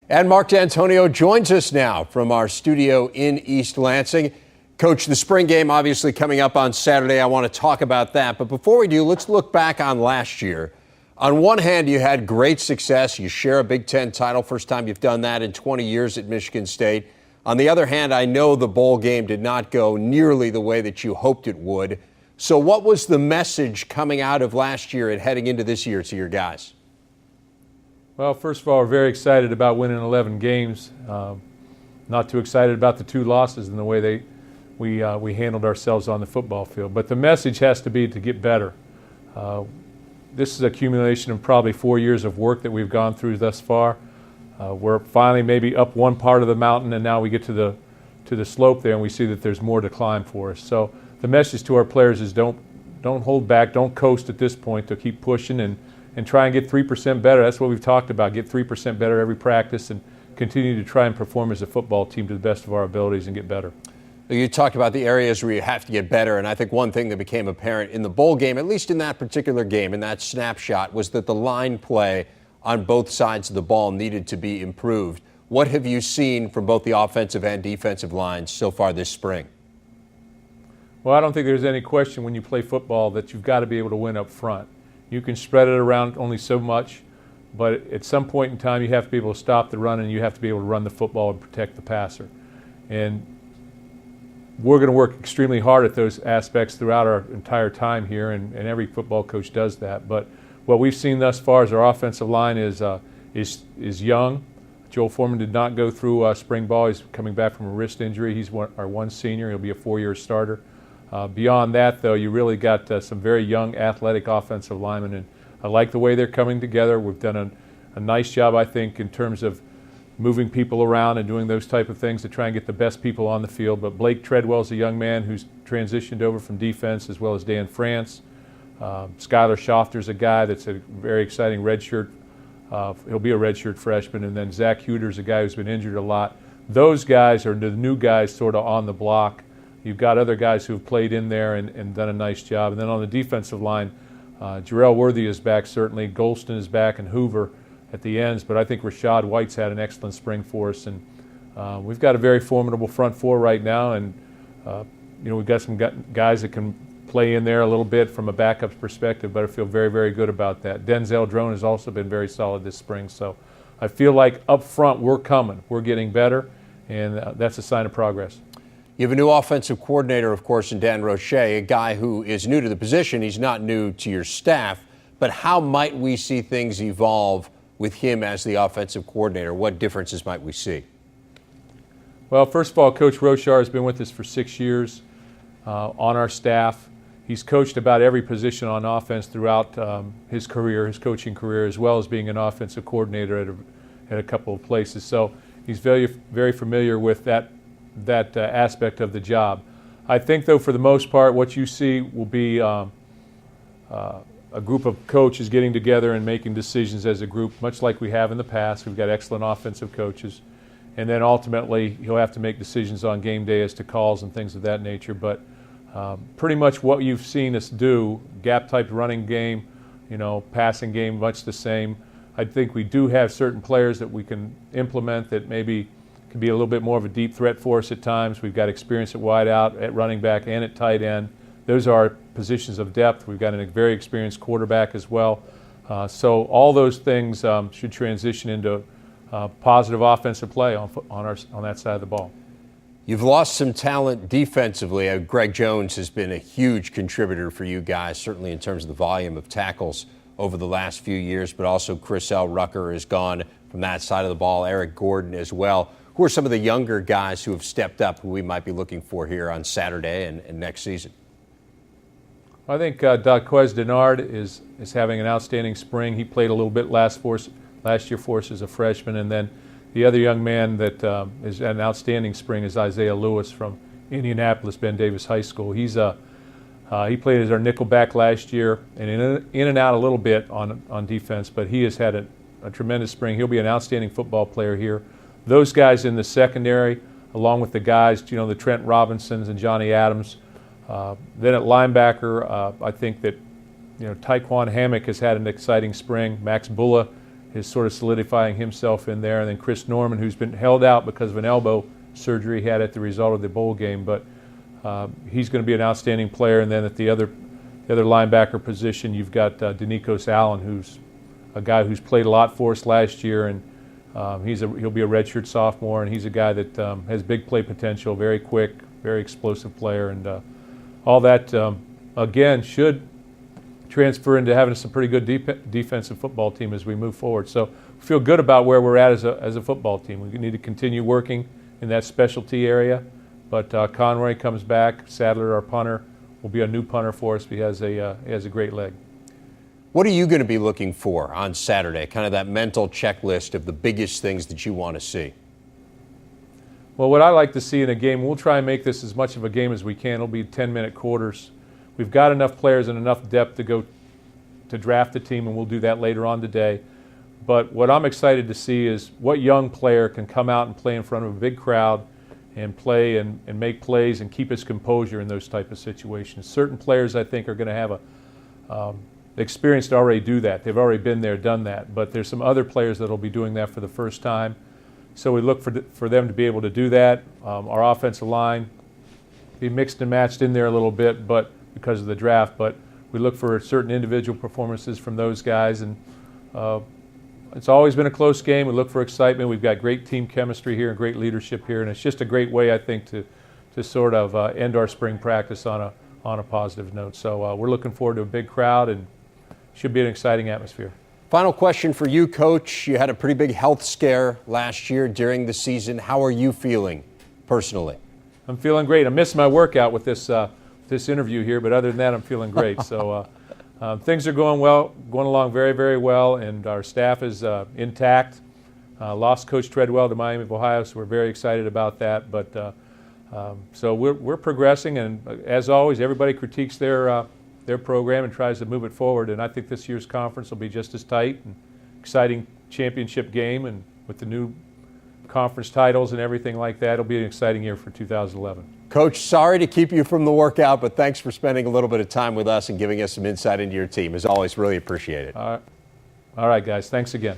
And Mark Dantonio joins us now from our studio in East Lansing. Coach, the spring game obviously coming up on Saturday. I want to talk about that. But before we do, let's look back on last year. On one hand, you had great success. You share a Big Ten title. First time you've done that in 20 years at Michigan State. On the other hand, I know the bowl game did not go nearly the way that you hoped it would. So what was the message coming out of last year and heading into this year to your guys? Well, first of all, we're very excited about winning 11 games. Not too excited about the 2 losses and the way we handled ourselves on the football field. But the message has to be to get better. This is an accumulation of probably 4 years of work that we've gone through thus far. We're finally maybe up one part of the mountain, and now we get to the slope there, and we see that there's more to climb for us. So the message to our players is don't hold back, don't coast at this point, to keep pushing and try and get 3% better. That's what we've talked about, get 3% better every practice and continue to try and perform as a football team to the best of our abilities and get better. You talked about the areas where you have to get better, and I think one thing that became apparent in the bowl game, at least in that particular game, in that snapshot, was that the line play on both sides of the ball needed to be improved. What have you seen from both the offensive and defensive lines so far this spring? Well, I don't think there's any question when you play football that you've got to be able to win up front. You can spread it around only so much, but at some point in time you have to be able to stop the run and you have to be able to run the football and protect the passer. And we're going to work extremely hard at those aspects throughout our entire time here, and every football coach does that. But what we've seen thus far is our offensive line is young. Joel Foreman did not go through spring ball. He's coming back from a wrist injury. He's our one senior. He'll be a 4-year starter. Beyond that, though, you really got some very young, athletic offensive linemen, and I like the way they're coming together. We've done a nice job, I think, in terms of moving people around and doing those type of things to try and get the best people on the field. But Blake Treadwell's a young man who's transitioned over from defense, as well as Dan France. Skylar Schofter's a guy that's a very exciting redshirt. He'll be a redshirt freshman. And then Zach Huter's a guy who's been injured a lot. Those guys are the new guys sort of on the block. You've got other guys who have played in there and done a nice job. And then on the defensive line, Jarrell Worthy is back, certainly. Golston is back, and Hoover at the ends. But I think Rashad White's had an excellent spring for us. And we've got a very formidable front four right now. And, we've got some guys that can play in there a little bit from a backup perspective, but I feel very, very good about that. Denzel Drone has also been very solid this spring. So I feel like up front we're coming. We're getting better, and that's a sign of progress. You have a new offensive coordinator, of course, in Dan Roche, a guy who is new to the position. He's not new to your staff, but how might we see things evolve with him as the offensive coordinator? What differences might we see? Well, first of all, Coach Rochar has been with us for 6 years on our staff. He's coached about every position on offense throughout his career, his coaching career, as well as being an offensive coordinator at a couple of places. So he's very, very familiar with that aspect of the job. I think, though, for the most part, what you see will be a group of coaches getting together and making decisions as a group, much like we have in the past. We've got excellent offensive coaches. And then ultimately, he'll have to make decisions on game day as to calls and things of that nature. But pretty much what you've seen us do, gap-type running game, passing game, much the same. I think we do have certain players that we can implement that maybe can be a little bit more of a deep threat for us at times. We've got experience at wide out, at running back, and at tight end. Those are positions of depth. We've got a very experienced quarterback as well. So all those things should transition into positive offensive play on that side of the ball. You've lost some talent defensively. Greg Jones has been a huge contributor for you guys, certainly in terms of the volume of tackles over the last few years, but also Chris L. Rucker is gone from that side of the ball, Eric Gordon as well. Who are some of the younger guys who have stepped up who we might be looking for here on Saturday and next season? I think Daquez Denard is having an outstanding spring. He played a little bit last year for us as a freshman, and then the other young man that is an outstanding spring is Isaiah Lewis from Indianapolis, Ben Davis High School. He played as our nickel back last year and in and out a little bit on defense, but he has had a tremendous spring. He'll be an outstanding football player here. Those guys in the secondary, along with the guys, the Trent Robinsons and Johnny Adams. Then at linebacker, I think that Taekwon Hammock has had an exciting spring. Max Bulla is sort of solidifying himself in there. And then Chris Norman, who's been held out because of an elbow surgery he had at the result of the bowl game, but he's going to be an outstanding player. And then at the other linebacker position, you've got Danikos Allen, who's a guy who's played a lot for us last year, and he'll be a redshirt sophomore, and he's a guy that has big play potential, very quick, very explosive player, and all that again should transfer into having some pretty good defensive football team as we move forward. So we feel good about where we're at as a football team. We need to continue working in that specialty area, but Conroy comes back. Sadler, our punter, will be a new punter for us. He has a great leg. What are you going to be looking for on Saturday? Kind of that mental checklist of the biggest things that you want to see. Well, what I like to see in a game, we'll try and make this as much of a game as we can. It'll be 10-minute quarters. We've got enough players and enough depth to go to draft the team, and we'll do that later on today. But what I'm excited to see is what young player can come out and play in front of a big crowd and play and make plays and keep his composure in those type of situations. Certain players, I think, are going to have the experience to already do that. They've already been there, done that. But there's some other players that will be doing that for the first time. So we look for them to be able to do that. Our offensive line be mixed and matched in there a little bit, but because of the draft. But we look for certain individual performances from those guys, and it's always been a close game. We look for excitement. We've got great team chemistry here and great leadership here, and it's just a great way, I think, to sort of end our spring practice on a positive note. So we're looking forward to a big crowd, and should be an exciting atmosphere. Final question for you, Coach. You had a pretty big health scare last year during the season. How are you feeling personally? I'm feeling great. I missed my workout with this interview here, but other than that, I'm feeling great. So things are going along very, very well, and our staff is intact. Lost Coach Treadwell to Miami of Ohio, so we're very excited about that. But so we're progressing, and as always, everybody critiques their program and tries to move it forward. And I think this year's conference will be just as tight and exciting championship game, and with the new conference titles and everything like that, it'll be an exciting year for 2011. Coach, sorry to keep you from the workout, but thanks for spending a little bit of time with us and giving us some insight into your team. As always, really appreciate it. All right, guys. Thanks again.